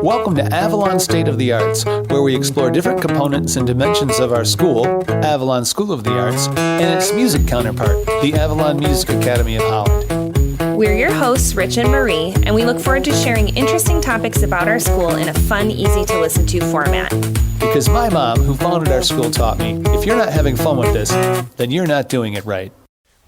Welcome to Avalon State of the Arts, where we explore different components and dimensions of our school, Avalon School of the Arts, and its music counterpart, the Avalon Music Academy of Holland. We're your hosts, Rich and Marie, and we look forward to sharing interesting topics about our school in a fun, easy-to-listen-to format. Because my mom, who founded our school, taught me, if you're not having fun with this, then you're not doing it right.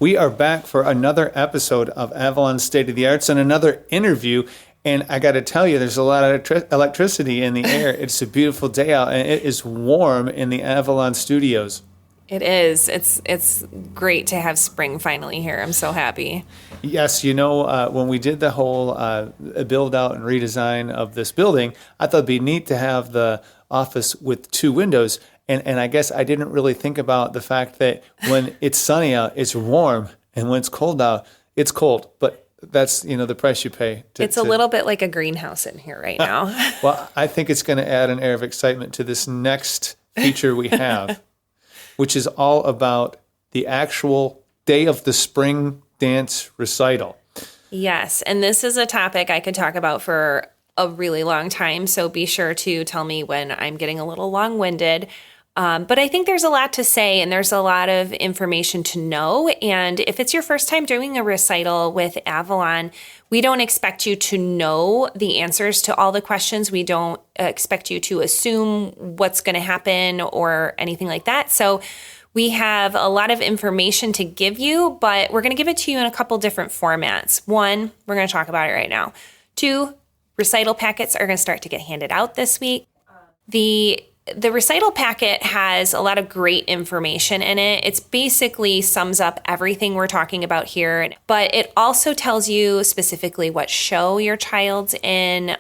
We are back for another episode of Avalon State of the Arts and another interview. And I got to tell you, there's a lot of electricity in the air. It's a beautiful day out, and it is warm in the Avalon studios. It is. It's great to have spring finally here. I'm so happy. Yes, when we did the whole build out and redesign of this building, I thought it'd be neat to have the office with two windows. And I guess I didn't really think about the fact that when it's sunny out, it's warm, and when it's cold out, it's cold. But that's, the price you pay. It's a little bit like a greenhouse in here right now. Well, I think it's going to add an air of excitement to this next feature we have, which is all about the actual day of the spring dance recital. Yes, and this is a topic I could talk about for a really long time, so be sure to tell me when I'm getting a little long-winded. But I think there's a lot to say, and there's a lot of information to know. And if it's your first time doing a recital with Avalon, we don't expect you to know the answers to all the questions. We don't expect you to assume what's going to happen or anything like that. So we have a lot of information to give you, but we're going to give it to you in a couple different formats. One, we're going to talk about it right now. Two, recital packets are going to start to get handed out this week. The recital packet has a lot of great information in it. It's basically sums up everything we're talking about here, but it also tells you specifically what show your child's in,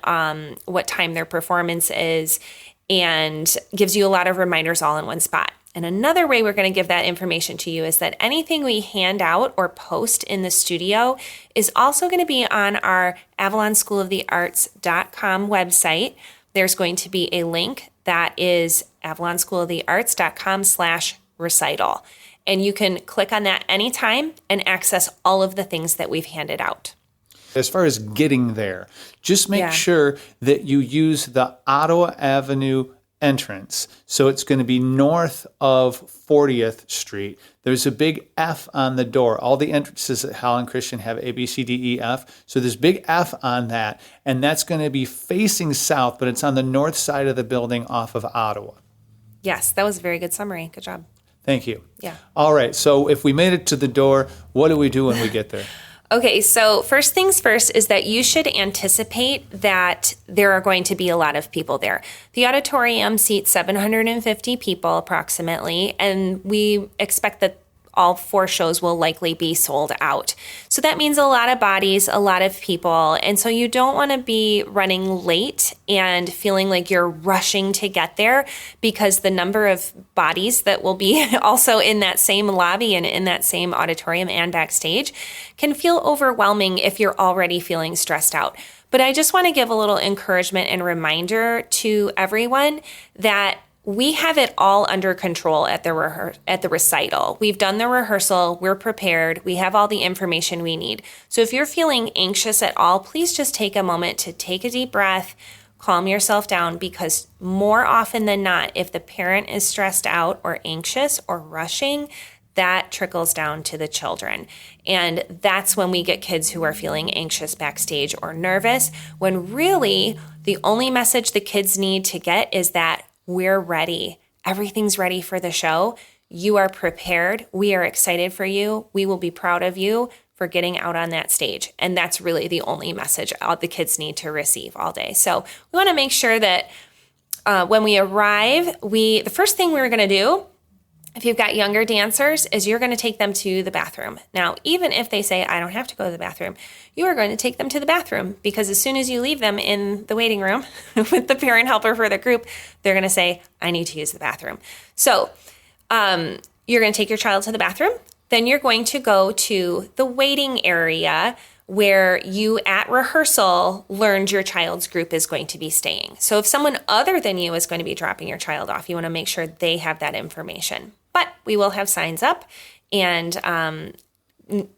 what time their performance is, and gives you a lot of reminders all in one spot. And another way we're going to give that information to you is that anything we hand out or post in the studio is also going to be on our avalonschoolofthearts.com website. There's going to be a link that is avalonschoolofthearts.com/recital. And you can click on that anytime and access all of the things that we've handed out. As far as getting there, just make sure that you use the Ottawa Avenue entrance. So it's going to be north of 40th Street. There's a big F on the door. All the entrances at Holland Christian have A, B, C, D, E, F. So there's big F on that, and that's going to be facing south, but it's on the north side of the building off of Ottawa. Yes, that was a very good summary. Good job. Thank you. Yeah. All right, so if we made it to the door, what do we do when we get there? Okay, so first things first is that you should anticipate that there are going to be a lot of people there. The auditorium seats 750 people approximately, and we expect that all 4 shows will likely be sold out. So that means a lot of bodies, a lot of people, and so you don't want to be running late and feeling like you're rushing to get there, because the number of bodies that will be also in that same lobby and in that same auditorium and backstage can feel overwhelming if you're already feeling stressed out. But I just want to give a little encouragement and reminder to everyone that we have it all under control at the recital. We've done the rehearsal. We're prepared. We have all the information we need. So if you're feeling anxious at all, please just take a moment to take a deep breath, calm yourself down, because more often than not, if the parent is stressed out or anxious or rushing, that trickles down to the children. And that's when we get kids who are feeling anxious backstage or nervous, when really the only message the kids need to get is that we're ready. Everything's ready for the show. You are prepared. We are excited for you. We will be proud of you for getting out on that stage. And that's really the only message all the kids need to receive all day. So we want to make sure that when we arrive, the first thing we're going to do, if you've got younger dancers, is you're going to take them to the bathroom. Now, even if they say, I don't have to go to the bathroom, you are going to take them to the bathroom, because as soon as you leave them in the waiting room with the parent helper for the group, they're going to say, I need to use the bathroom. So you're going to take your child to the bathroom. Then you're going to go to the waiting area where you at rehearsal learned your child's group is going to be staying. So if someone other than you is going to be dropping your child off, you want to make sure they have that information. But we will have signs up, and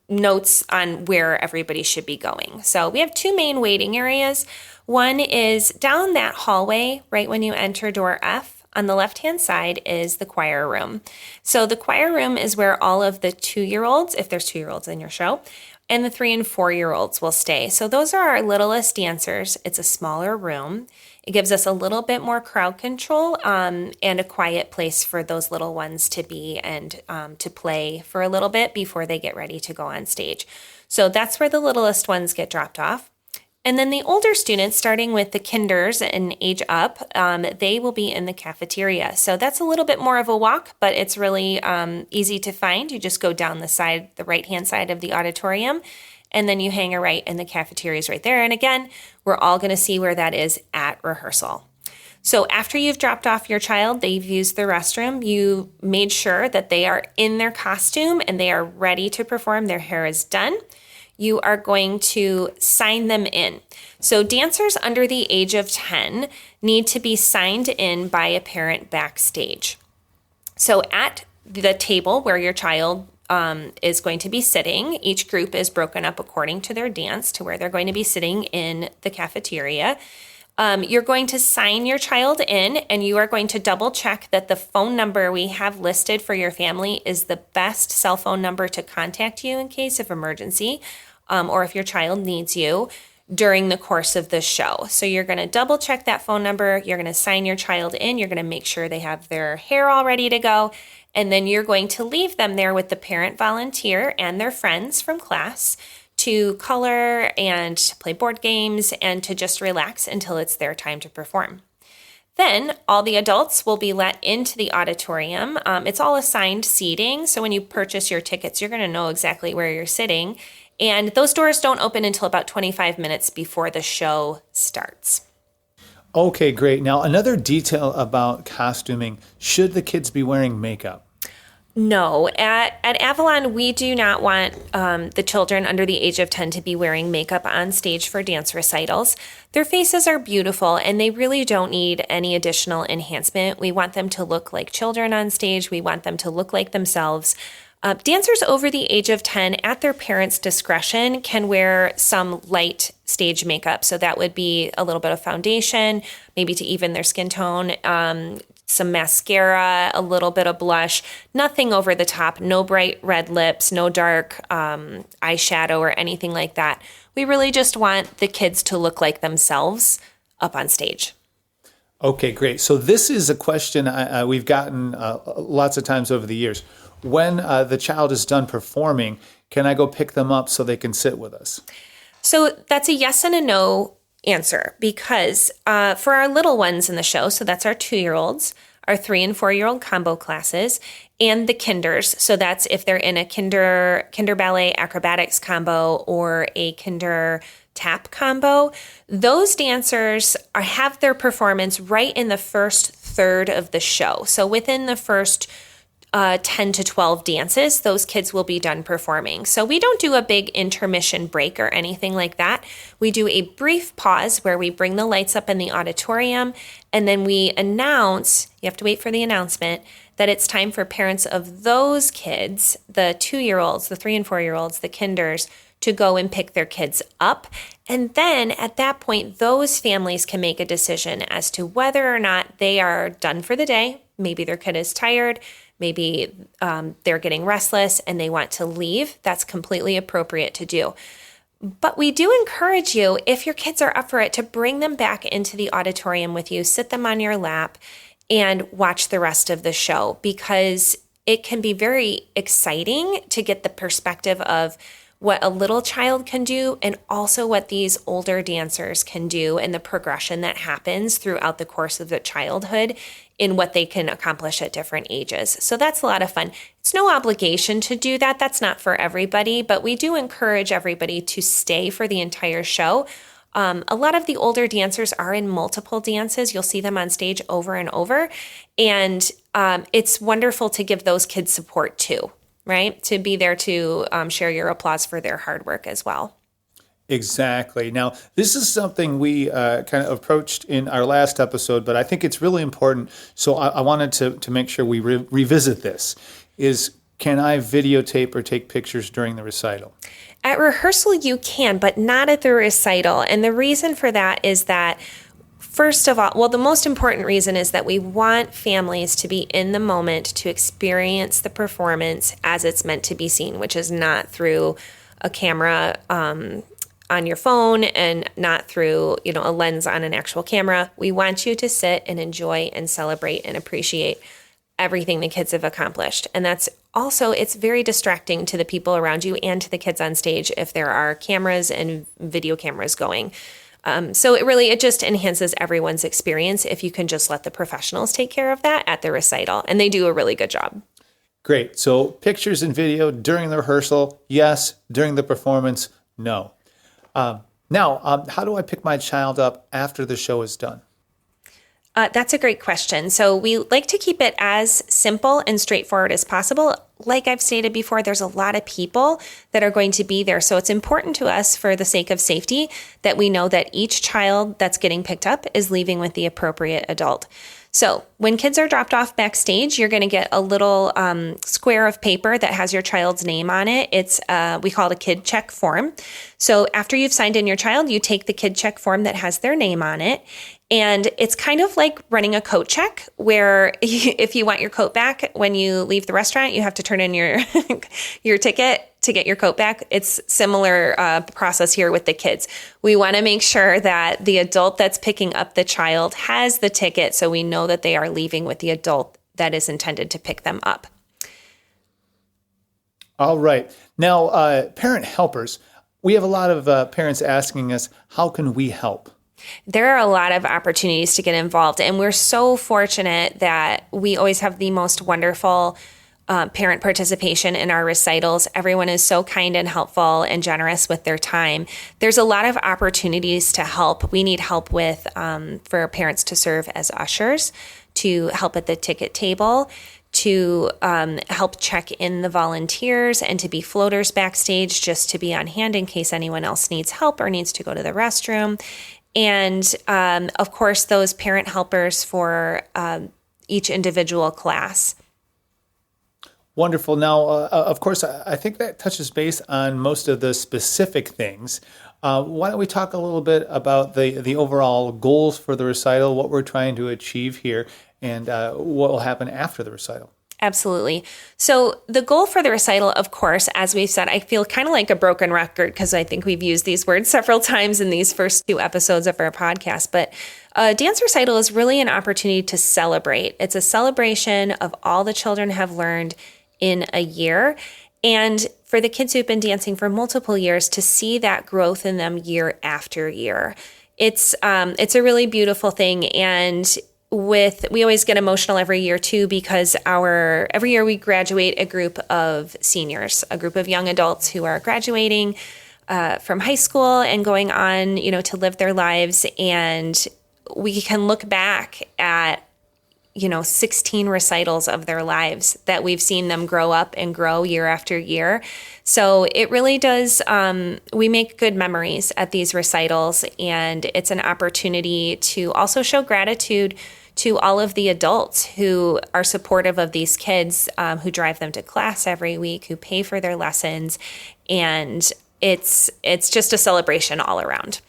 notes on where everybody should be going. So we have two main waiting areas. One is down that hallway, right when you enter door F. On the left-hand side is the choir room. So the choir room is where all of the 2-year-olds, if there's 2-year-olds in your show, and the 3 and 4-year-olds will stay. So those are our littlest dancers. It's a smaller room. It gives us a little bit more crowd control and a quiet place for those little ones to be and to play for a little bit before they get ready to go on stage. So that's where the littlest ones get dropped off. And then the older students, starting with the kinders and age up, they will be in the cafeteria. So that's a little bit more of a walk, but it's really easy to find. You just go down the right-hand side of the auditorium, and then you hang a right, and the cafeteria is right there. And again, we're all going to see where that is at rehearsal. So after you've dropped off your child, they've used the restroom, you made sure that they are in their costume and they are ready to perform, their hair is done. You are going to sign them in. So dancers under the age of 10 need to be signed in by a parent backstage. So at the table where your child is going to be sitting, each group is broken up according to their dance to where they're going to be sitting in the cafeteria. You're going to sign your child in, and you are going to double check that the phone number we have listed for your family is the best cell phone number to contact you in case of emergency, or if your child needs you during the course of the show. So you're going to double check that phone number. You're going to sign your child in. You're going to make sure they have their hair all ready to go. And then you're going to leave them there with the parent volunteer and their friends from class to color and to play board games and to just relax until it's their time to perform. Then all the adults will be let into the auditorium. It's all assigned seating. So when you purchase your tickets, you're going to know exactly where you're sitting. And those doors don't open until about 25 minutes before the show starts. Okay, great. Now, another detail about costuming, should the kids be wearing makeup? No, at Avalon, we do not want the children under the age of 10 to be wearing makeup on stage for dance recitals. Their faces are beautiful and they really don't need any additional enhancement. We want them to look like children on stage. We want them to look like themselves. Dancers over the age of 10, at their parents' discretion, can wear some light stage makeup. So that would be a little bit of foundation, maybe to even their skin tone, some mascara, a little bit of blush, nothing over the top, no bright red lips, no dark eyeshadow or anything like that. We really just want the kids to look like themselves up on stage. Okay, great. So this is a question we've gotten lots of times over the years. When the child is done performing, can I go pick them up so they can sit with us? So that's a yes and a no answer, because for our little ones in the show, so that's our 2-year-olds, our 3 and 4-year-old combo classes, and the kinders. So that's if they're in a kinder ballet acrobatics combo or a kinder tap combo. Those dancers have their performance right in the first third of the show. So within the first 10 to 12 dances, those kids will be done performing. So we don't do a big intermission break or anything like that. We do a brief pause where we bring the lights up in the auditorium, and then we announce, you have to wait for the announcement, that it's time for parents of those kids, the 2-year-olds, the 3 and 4-year-olds, the kinders, to go and pick their kids up. And then at that point, those families can make a decision as to whether or not they are done for the day. Maybe their kid is tired. Maybe they're getting restless and they want to leave. That's completely appropriate to do. But we do encourage you, if your kids are up for it, to bring them back into the auditorium with you, sit them on your lap, and watch the rest of the show, because it can be very exciting to get the perspective of what a little child can do and also what these older dancers can do and the progression that happens throughout the course of their childhood in what they can accomplish at different ages. So that's a lot of fun. It's no obligation to do that. That's not for everybody, but we do encourage everybody to stay for the entire show. A lot of the older dancers are in multiple dances. You'll see them on stage over and over. And it's wonderful to give those kids support too, right? To be there to share your applause for their hard work as well. Exactly. Now, this is something we kind of approached in our last episode, but I think it's really important. So I wanted to make sure we revisit this. Is can I videotape or take pictures during the recital? At rehearsal, you can, but not at the recital. And the reason for that is that, first of all, well, the most important reason is that we want families to be in the moment to experience the performance as it's meant to be seen, which is not through a camera on your phone and not through, a lens on an actual camera. We want you to sit and enjoy and celebrate and appreciate everything the kids have accomplished. And that's also, it's very distracting to the people around you and to the kids on stage if there are cameras and video cameras going. So it just enhances everyone's experience if you can just let the professionals take care of that at the recital. And they do a really good job. Great. So pictures and video during the rehearsal, yes. During the performance, no. Now, how do I pick my child up after the show is done? That's a great question. So we like to keep it as simple and straightforward as possible. Like I've stated before, there's a lot of people that are going to be there. So it's important to us, for the sake of safety, that we know that each child that's getting picked up is leaving with the appropriate adult. So when kids are dropped off backstage, you're going to get a little square of paper that has your child's name on it. It's we call it a kid check form. So after you've signed in your child, you take the kid check form that has their name on it. And it's kind of like running a coat check, where if you want your coat back when you leave the restaurant, you have to turn in your your ticket to get your coat back. It's similar process here with the kids. We want to make sure that the adult that's picking up the child has the ticket, so we know that they are leaving with the adult that is intended to pick them up. All right. Now, parent helpers. We have a lot of parents asking us, how can we help? There are a lot of opportunities to get involved, and we're so fortunate that we always have the most wonderful parent participation in our recitals. Everyone is so kind and helpful and generous with their time. There's a lot of opportunities to help. We need help with for parents to serve as ushers, to help at the ticket table, to help check in the volunteers, and to be floaters backstage, just to be on hand in case anyone else needs help or needs to go to the restroom. And of course, those parent helpers for each individual class. Wonderful. Now, of course, I think that touches base on most of the specific things. Why don't we talk a little bit about the overall goals for the recital, what we're trying to achieve here, and what will happen after the recital? Absolutely. So the goal for the recital, of course, as we've said, I feel kind of like a broken record because I think we've used these words several times in these first 2 episodes of our podcast, but a dance recital is really an opportunity to celebrate. It's a celebration of all the children have learned in a year. And for the kids who've been dancing for multiple years, to see that growth in them year after year. It's a really beautiful thing. And we always get emotional every year too, because every year we graduate a group of seniors, a group of young adults who are graduating from high school and going on, to live their lives. And we can look back at 16 recitals of their lives that we've seen them grow up and grow year after year. So it really does, we make good memories at these recitals, and it's an opportunity to also show gratitude to all of the adults who are supportive of these kids, who drive them to class every week, who pay for their lessons. And it's just a celebration all around.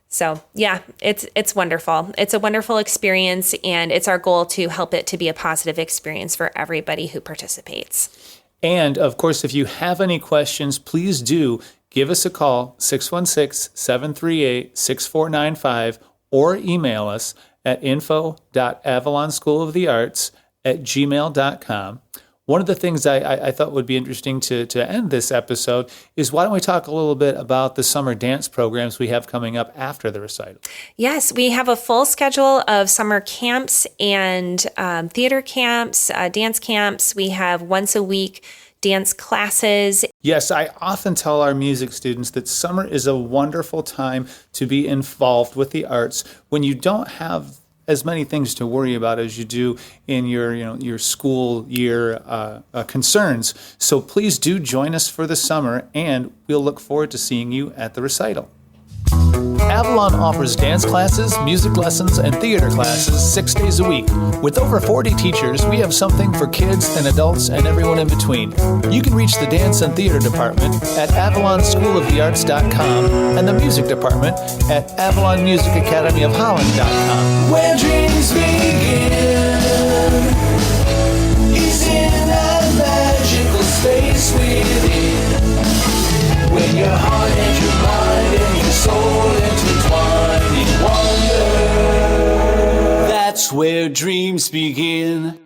So yeah, it's wonderful. It's a wonderful experience, and it's our goal to help it to be a positive experience for everybody who participates. And of course, if you have any questions, please do give us a call, 616-738-6495, or email us at info.avalonschoolofthearts@gmail.com. One of the things I thought would be interesting to end this episode is, why don't we talk a little bit about the summer dance programs we have coming up after the recital? Yes, we have a full schedule of summer camps and theater camps, dance camps. We have once a week dance classes. Yes, I often tell our music students that summer is a wonderful time to be involved with the arts when you don't have as many things to worry about as you do in your school year concerns. So please do join us for the summer, and we'll look forward to seeing you at the recital. Avalon offers dance classes, music lessons, and theater classes 6 days a week. With over 40 teachers, we have something for kids and adults and everyone in between. You can reach the dance and theater department at avalonschoolofthearts.com and the music department at avalonmusicacademyofholland.com. Where dreams begin is in that magical space within. When your heart and your mind and your soul intertwine in wonder, that's where dreams begin.